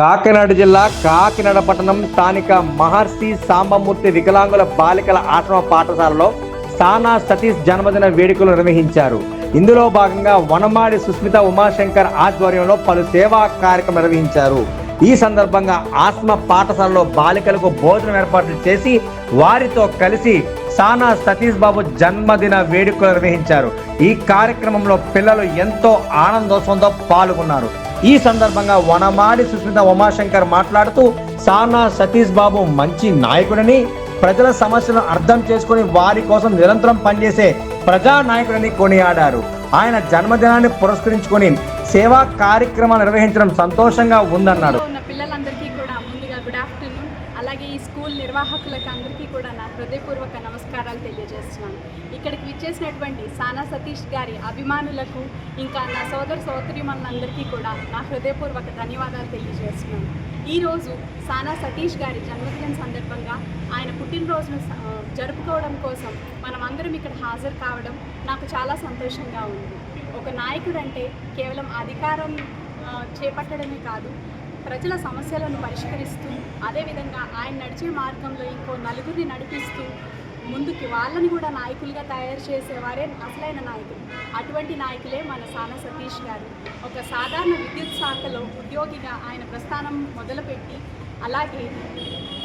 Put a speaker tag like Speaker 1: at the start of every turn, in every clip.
Speaker 1: కాకినాడ జిల్లా కాకినాడ పట్టణం స్థానిక మహర్షి సాంబమూర్తి వికలాంగుల బాలికల ఆశ్రమ పాఠశాలలో సానా సతీష్ జన్మదిన వేడుకలు నిర్వహించారు. ఇందులో భాగంగా వనమాడి సుస్మిత ఉమాశంకర్ ఆధ్వర్యంలో పలు సేవా కార్యక్రమం నిర్వహించారు. ఈ సందర్భంగా ఆశ్రమ పాఠశాలలో బాలికలకు భోజనం ఏర్పాట్లు చేసి వారితో కలిసి సానా సతీష్ బాబు జన్మదిన వేడుకలు నిర్వహించారు. ఈ కార్యక్రమంలో పిల్లలు ఎంతో ఆనందోత్సవంతో పాల్గొన్నారు. ఈ సందర్భంగా వనమాడి సుస్మిత ఉమాశంకర్ మాట్లాడుతూ సానా సతీష్ బాబు మంచి నాయకుడని, ప్రజల సమస్యలను అర్థం చేసుకుని వారి కోసం నిరంతరం పనిచేసే ప్రజానాయకుడని కొనియాడారు. ఆయన జన్మదినాన్ని పురస్కరించుకొని సేవా కార్యక్రమాలు నిర్వహించడం సంతోషంగా ఉందన్నారు.
Speaker 2: పిల్లలందరికీ కూడా ముందుగా గుడ్ ఆఫ్టర్నూన్. అలాగే ఈ స్కూల్ నిర్వాహకులకు అందరికీ కూడా నా హృదయపూర్వక నమస్కారాలు తెలియజేస్తున్నాను. ఇక్కడికి విచ్చేసినటువంటి సానా సతీష్ గారి అభిమానులకు, ఇంకా నా సోదరీమణులందరికీ కూడా నా హృదయపూర్వక ధన్యవాదాలు తెలియజేస్తున్నాను. ఈరోజు సానా సతీష్ గారి జన్మదినం సందర్భంగా ఆయన పుట్టినరోజును జరుపుకోవడం కోసం మనం అందరం ఇక్కడ హాజరు కావడం నాకు చాలా సంతోషంగా ఉంది. ఒక నాయకుడు అంటే కేవలం అధికారం చేపట్టడమే కాదు, ప్రజల సమస్యలను పరిష్కరిస్తూ, అదేవిధంగా ఆయన నడిచే మార్గంలో ఇంకో నలుగురిని నడిపిస్తూ ముందుకి వాళ్ళని కూడా నాయకులుగా తయారు చేసేవారే అసలైన నాయకులు. అటువంటి నాయకులే మన సానా సతీష్ గారు. ఒక సాధారణ విద్యుత్ శాఖలో ఉద్యోగిగా ఆయన ప్రస్థానం మొదలుపెట్టి, అలాగే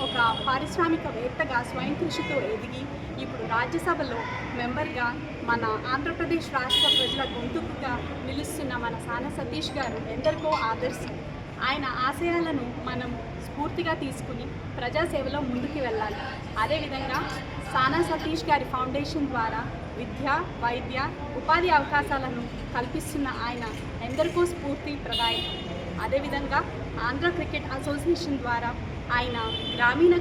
Speaker 2: ఒక పారిశ్రామికవేత్తగా స్వయం కృషితో ఎదిగి ఇప్పుడు రాజ్యసభలో మెంబర్గా మన ఆంధ్రప్రదేశ్ రాష్ట్ర ప్రజల గొంతుకుగా నిలుస్తున్న మన సానా సతీష్ గారు ఎందరికో ఆదర్శం. ఆయన ఆశయాలను మనం స్ఫూర్తిగా తీసుకుని ప్రజాసేవలో ముందుకు వెళ్ళాలి. అదేవిధంగా సానా సతీష్ గారి ఫౌండేషన్ ద్వారా విద్య, వైద్య, ఉపాధి అవకాశాలను కల్పిస్తున్న ఆయన ఎందరికో స్ఫూర్తి ప్రదాయకం. అదేవిధంగా ఆంధ్ర క్రికెట్ అసోసియేషన్ ద్వారా ఆయన గ్రామీణ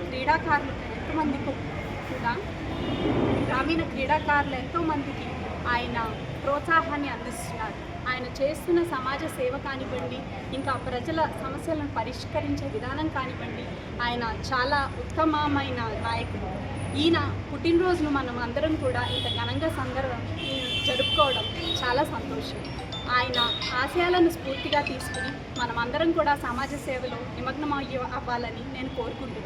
Speaker 2: క్రీడాకారులు ఎంతోమందికి ఆయన ప్రోత్సాహాన్ని అందిస్తున్నారు. ఆయన చేస్తున్న సమాజ సేవ కానివ్వండి, ఇంకా ప్రజల సమస్యలను పరిష్కరించే విధానం కానివ్వండి, ఆయన చాలా ఉత్తమమైన నాయకుడు. ఈయన పుట్టినరోజును మనం అందరం కూడా ఇంత ఘనంగా జరుపుకోవడం చాలా సంతోషం. ఆయన ఆశయాలను స్ఫూర్తిగా తీసుకుని మనం అందరం కూడా సమాజ సేవలో నిమగ్నం అవ్వాలని నేను కోరుకుంటున్నాను.